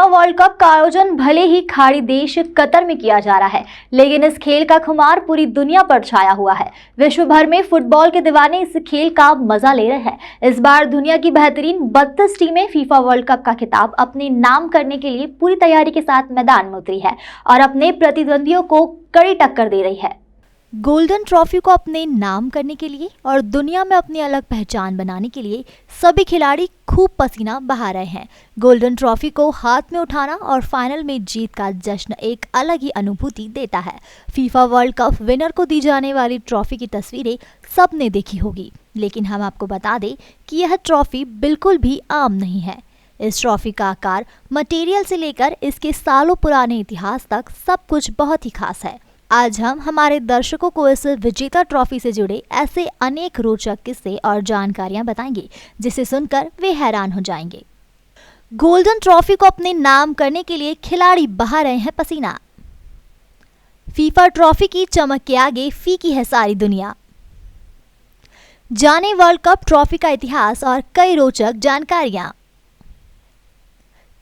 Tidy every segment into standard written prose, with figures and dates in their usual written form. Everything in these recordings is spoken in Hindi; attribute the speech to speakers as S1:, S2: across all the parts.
S1: वर्ल्ड कप का आयोजन भले ही खाड़ी देश कतर में किया जा रहा है, लेकिन इस खेल का खुमार पूरी दुनिया पर छाया हुआ है। विश्व भर में फुटबॉल के दीवाने इस खेल का मजा ले रहे हैं। इस बार दुनिया की बेहतरीन 32 टीमें फीफा वर्ल्ड कप का खिताब अपने नाम करने के लिए पूरी तैयारी के साथ मैदान में उतरी है और अपने प्रतिद्वंदियों को कड़ी टक्कर दे रही है। गोल्डन ट्रॉफी को अपने नाम करने के लिए और दुनिया में अपनी अलग पहचान बनाने के लिए सभी खिलाड़ी खूब पसीना बहा रहे हैं। गोल्डन ट्रॉफी को हाथ में उठाना और फाइनल में जीत का जश्न एक अलग ही अनुभूति देता है। फीफा वर्ल्ड कप विनर को दी जाने वाली ट्रॉफी की तस्वीरें सबने देखी होगी, लेकिन हम आपको बता दें कि यह ट्रॉफी बिल्कुल भी आम नहीं है। इस ट्रॉफी का आकार, मटेरियल से लेकर इसके सालों पुराने इतिहास तक सब कुछ बहुत ही खास है। आज हम हमारे दर्शकों को इस विजेता ट्रॉफी से जुड़े ऐसे अनेक रोचक किस्से और जानकारियां बताएंगे जिसे सुनकर वे हैरान हो जाएंगे। गोल्डन ट्रॉफी को अपने नाम करने के लिए खिलाड़ी बहा रहे हैं पसीना। फीफा ट्रॉफी की चमक के आगे फीकी है सारी दुनिया। जाने वर्ल्ड कप ट्रॉफी का इतिहास और कई रोचक जानकारियां।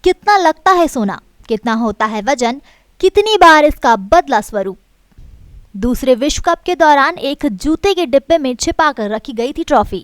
S1: कितना लगता है सोना, कितना होता है वजन, कितनी बार इसका बदला स्वरूप। दूसरे विश्व कप के दौरान एक जूते के डिब्बे में छिपा कर रखी गई थी ट्रॉफी।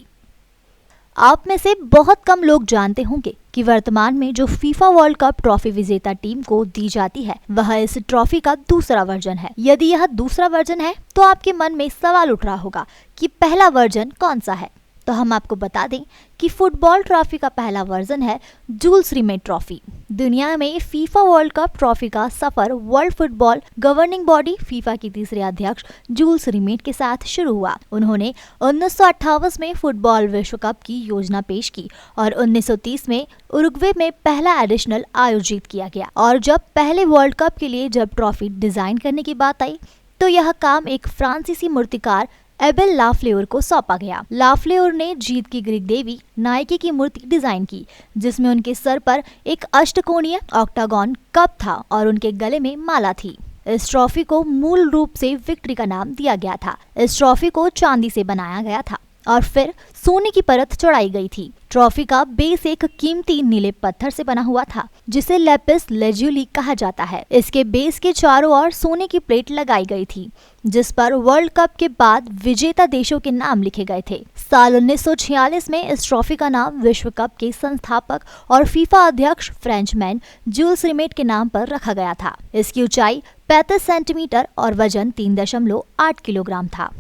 S1: आप में से बहुत कम लोग जानते होंगे कि वर्तमान में जो फीफा वर्ल्ड कप ट्रॉफी विजेता टीम को दी जाती है वह इस ट्रॉफी का दूसरा वर्जन है। यदि यह दूसरा वर्जन है तो आपके मन में सवाल उठ रहा होगा कि पहला वर्जन कौन सा है। तो हम आपको बता दें कि फुटबॉल ट्रॉफी का पहला वर्जन है जूल्स रिमेट ट्रॉफी। दुनिया में फीफा वर्ल्ड कप ट्रॉफी का सफर world football governing body FIFA की तीसरे अध्यक्ष जूल्स रिमेट के साथ शुरू हुआ। उन्होंने 1958 में फुटबॉल विश्व कप की योजना पेश की और 1930 में उरुग्वे में पहला एडिशनल आयोजित किया गया। और जब पहले वर्ल्ड कप के लिए जब ट्रॉफी डिजाइन करने की बात आई तो यह काम एक फ्रांसीसी मूर्तिकार एबेल लाफ्लेवर को सौंपा गया। लाफ्लेवर ने जीत की ग्रीक देवी नाइके की मूर्ति डिजाइन की, जिसमें उनके सर पर एक अष्टकोणीय ऑक्टागन कप था और उनके गले में माला थी। इस ट्रॉफी को मूल रूप से विक्ट्री का नाम दिया गया था। इस ट्रॉफी को चांदी से बनाया गया था और फिर सोने की परत चढ़ाई गई थी। ट्रॉफी का बेस एक कीमती नीले पत्थर से बना हुआ था जिसे लेपिस लेजुली कहा जाता है। इसके बेस के चारों ओर सोने की प्लेट लगाई गई थी जिस पर वर्ल्ड कप के बाद विजेता देशों के नाम लिखे गए थे। साल 1946 में इस ट्रॉफी का नाम विश्व कप के संस्थापक और फीफा अध्यक्ष फ्रेंचमैन जूल्स रिमेट के नाम पर रखा गया था। इसकी ऊंचाई 35 सेंटीमीटर और वजन 3.8 किलोग्राम था।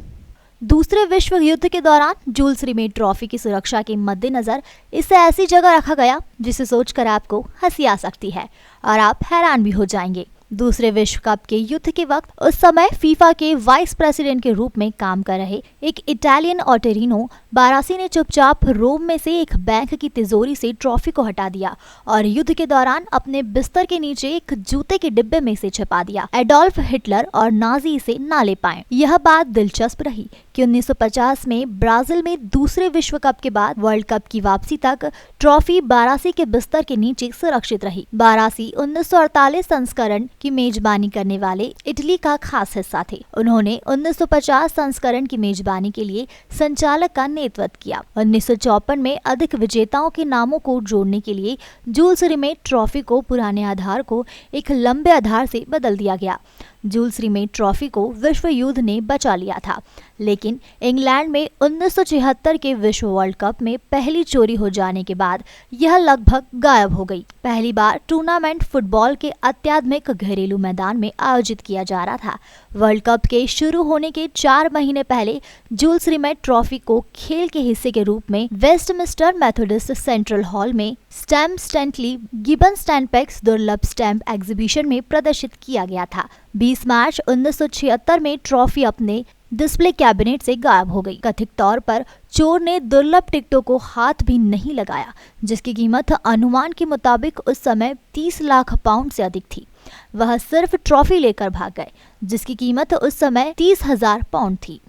S1: दूसरे विश्व युद्ध के दौरान जूल्स रिमेट ट्रॉफी की सुरक्षा के मद्देनजर इसे ऐसी जगह रखा गया जिसे सोचकर आपको हंसी आ सकती है और आप हैरान भी हो जाएंगे। दूसरे विश्व कप के युद्ध के वक्त उस समय फीफा के वाइस प्रेसिडेंट के रूप में काम कर रहे एक इटालियन ऑटेरिनो बारासी ने चुपचाप रोम में से एक बैंक की तिजोरी से ट्रॉफी को हटा दिया और युद्ध के दौरान अपने बिस्तर के नीचे एक जूते के डिब्बे में से छिपा दिया। एडोल्फ हिटलर और नाजी इसे ना ले पाए। यह बात दिलचस्प रही कि 1950 में ब्राजील में दूसरे विश्व कप के बाद वर्ल्ड कप की वापसी तक ट्रॉफी बारासी के बिस्तर के नीचे सुरक्षित रही। बारासी 1948 संस्करण की मेजबानी करने वाले इटली का खास हिस्सा थे। उन्होंने 1950 संस्करण की मेजबानी के लिए संचालक का नेतृत्व किया। 1954 में अधिक विजेताओं के नामों को जोड़ने के लिए जूल्स रिमेट ट्रॉफी को पुराने आधार को एक लंबे आधार से बदल दिया गया। जूल्स रिमेट ट्रॉफी को विश्व युद्ध ने बचा लिया था, लेकिन इंग्लैंड में 1976 के विश्व वर्ल्ड कप में पहली चोरी हो जाने के बाद यह लगभग गायब हो गई। पहली बार टूर्नामेंट फुटबॉल के अत्याधुनिक घरेलू मैदान में आयोजित किया जा रहा था। वर्ल्ड कप के शुरू होने के 4 महीने पहले जूल्स रिमेट ट्रॉफी को खेल के हिस्से के रूप में वेस्टमिंस्टर मेथोडिस्ट सेंट्रल हॉल में स्टैम्प स्टैंटली गिबन स्टैंपेक्स दुर्लभ स्टैम्प एग्जीबिशन में प्रदर्शित किया गया था। 20 मार्च 1976 में ट्रॉफी अपने डिस्प्ले कैबिनेट से गायब हो गई। कथित तौर पर चोर ने दुर्लभ टिकटों को हाथ भी नहीं लगाया, जिसकी कीमत अनुमान के मुताबिक उस समय 30 लाख पाउंड से अधिक थी। वह सिर्फ ट्रॉफी लेकर भाग गए, जिसकी कीमत उस समय 30,000 पाउंड थी।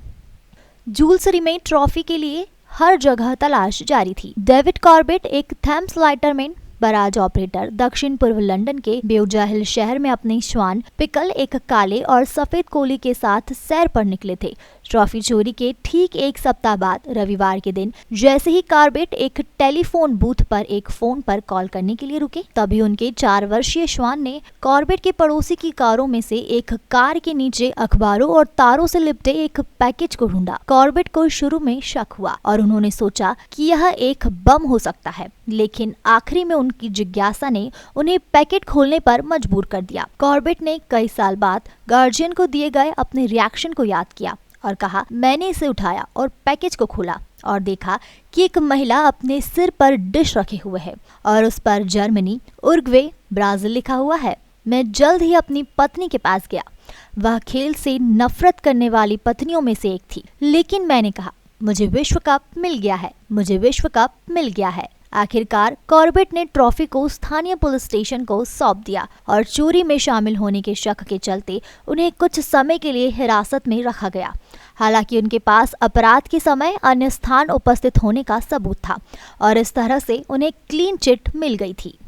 S1: जूल्स रिमेट ट्रॉफी के लिए हर जगह तलाश जारी थी। डेविड कॉर्बेट एक थेम्स लाइटरमैन बराज ऑपरेटर दक्षिण पूर्व लंदन के बेउजा हिल शहर में अपने श्वान पिकल एक काले और सफेद कोली के साथ सैर पर निकले थे। ट्रॉफी चोरी के ठीक एक सप्ताह बाद रविवार के दिन जैसे ही कॉर्बेट एक टेलीफोन बूथ पर एक फोन पर कॉल करने के लिए रुके, तभी उनके 4 वर्षीय श्वान ने कॉर्बेट के पड़ोसी की कारों में से एक कार के नीचे अखबारों और तारों से लिपटे एक पैकेज को ढूंढा। कॉर्बेट को शुरू में शक हुआ और उन्होंने सोचा कि यह एक बम हो सकता है, लेकिन आखिरी में उनकी जिज्ञासा ने उन्हें पैकेट खोलने पर मजबूर कर दिया। कॉर्बेट ने कई साल बाद गार्जियन को दिए गए अपने रिएक्शन को याद किया और कहा, मैंने इसे उठाया और पैकेज को खोला और देखा कि एक महिला अपने सिर पर डिश रखे हुए है और उस पर जर्मनी, उरुग्वे, ब्राजील लिखा हुआ है। मैं जल्द ही अपनी पत्नी के पास गया। वह खेल से नफरत करने वाली पत्नियों में से एक थी, लेकिन मैंने कहा, मुझे विश्व कप मिल गया है, मुझे विश्व कप मिल गया है। आखिरकार कॉर्बेट ने ट्रॉफी को स्थानीय पुलिस स्टेशन को सौंप दिया और चोरी में शामिल होने के शक के चलते उन्हें कुछ समय के लिए हिरासत में रखा गया। हालांकि उनके पास अपराध के समय अन्य स्थान उपस्थित होने का सबूत था और इस तरह से उन्हें क्लीन चिट मिल गई थी।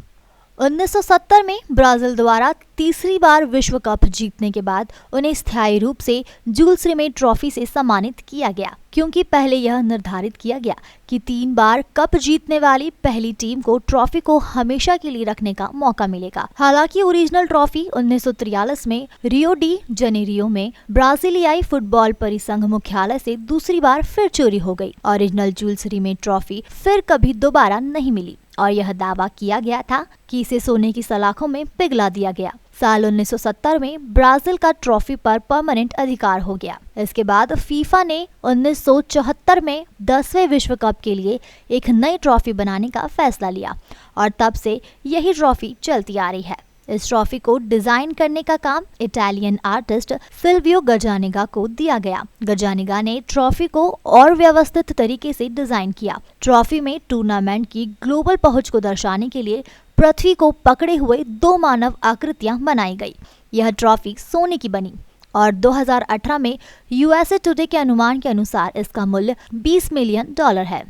S1: 1970 में ब्राजील द्वारा तीसरी बार विश्व कप जीतने के बाद उन्हें स्थायी रूप से जूल्स रिमेट ट्रॉफी से सम्मानित किया गया, क्योंकि पहले यह निर्धारित किया गया कि 3 बार कप जीतने वाली पहली टीम को ट्रॉफी को हमेशा के लिए रखने का मौका मिलेगा। हालांकि ओरिजिनल ट्रॉफी 1943 में रियो डी जनेरियो में ब्राजीलियाई फुटबॉल परिसंघ मुख्यालय से दूसरी बार फिर चोरी हो गई। ओरिजिनल जूल्स रिमेट ट्रॉफी फिर कभी दोबारा नहीं मिली और यह दावा किया गया था कि इसे सोने की सलाखों में पिघला दिया गया। साल 1970 में ब्राजील का ट्रॉफी पर परमानेंट अधिकार हो गया। इसके बाद फीफा ने 1974 में 10वें विश्व कप के लिए एक नई ट्रॉफी बनाने का फैसला लिया और तब से यही ट्रॉफी चलती आ रही है। इस ट्रॉफी को डिजाइन करने का काम इटालियन आर्टिस्ट सिल्वियो गजानेगा को दिया गया। गजानेगा ने ट्रॉफी को और व्यवस्थित तरीके से डिजाइन किया। ट्रॉफी में टूर्नामेंट की ग्लोबल पहुंच को दर्शाने के लिए पृथ्वी को पकड़े हुए 2 मानव आकृतियां बनाई गई। यह ट्रॉफी सोने की बनी और 2018 में यूएसए टुडे के अनुमान के अनुसार इसका मूल्य $20 मिलियन है।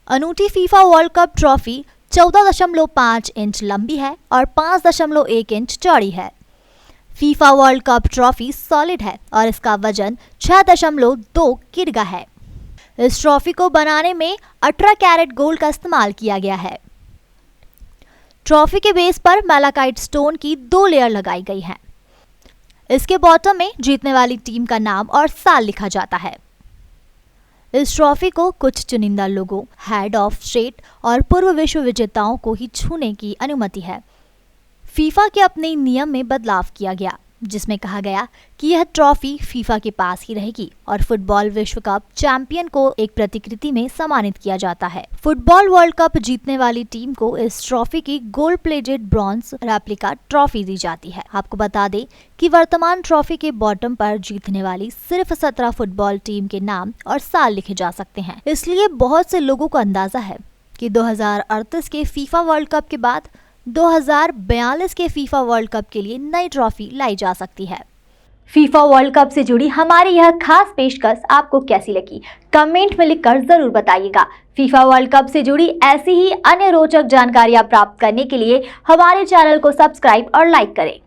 S1: अनूठी FIFA world cup trophy 14.5 inch लंबी है और 5.1 इंच चौड़ी है। FIFA world cup trophy solid है और इसका वजन 6.2 किलोग्राम है। इस ट्रॉफी को बनाने में 18 कैरेट गोल्ड का इस्तेमाल किया गया है। ट्रॉफी के बेस पर मैलाकाइट स्टोन की 2 लेयर लगाई गई हैं। इसके बॉटम में जीतने वाली टीम का नाम और साल लिखा जाता है। इस ट्रॉफी को कुछ चुनिंदा लोगों, हेड ऑफ स्टेट और पूर्व विश्व विजेताओं को ही छूने की अनुमति है। फीफा के अपने नियम में बदलाव किया गया, जिसमें कहा गया कि यह ट्रॉफी फीफा के पास ही रहेगी और फुटबॉल विश्व कप चैंपियन को एक प्रतिकृति में सम्मानित किया जाता है। फुटबॉल वर्ल्ड कप जीतने वाली टीम को इस ट्रॉफी की gold plated bronze replica trophy दी जाती है। आपको बता दें कि वर्तमान ट्रॉफी के बॉटम पर जीतने वाली सिर्फ 17 फुटबॉल टीम के नाम और साल लिखे जा सकते हैं। इसलिए बहुत से लोगों को अंदाजा है कि 2038 के फीफा वर्ल्ड कप के बाद 2042 के फीफा वर्ल्ड कप के लिए नई ट्रॉफी लाई जा सकती है। फीफा वर्ल्ड कप से जुड़ी हमारी यह खास पेशकश आपको कैसी लगी, कमेंट में लिखकर जरूर बताइएगा। फीफा वर्ल्ड कप से जुड़ी ऐसी ही अन्य रोचक जानकारियां प्राप्त करने के लिए हमारे चैनल को सब्सक्राइब और लाइक करें।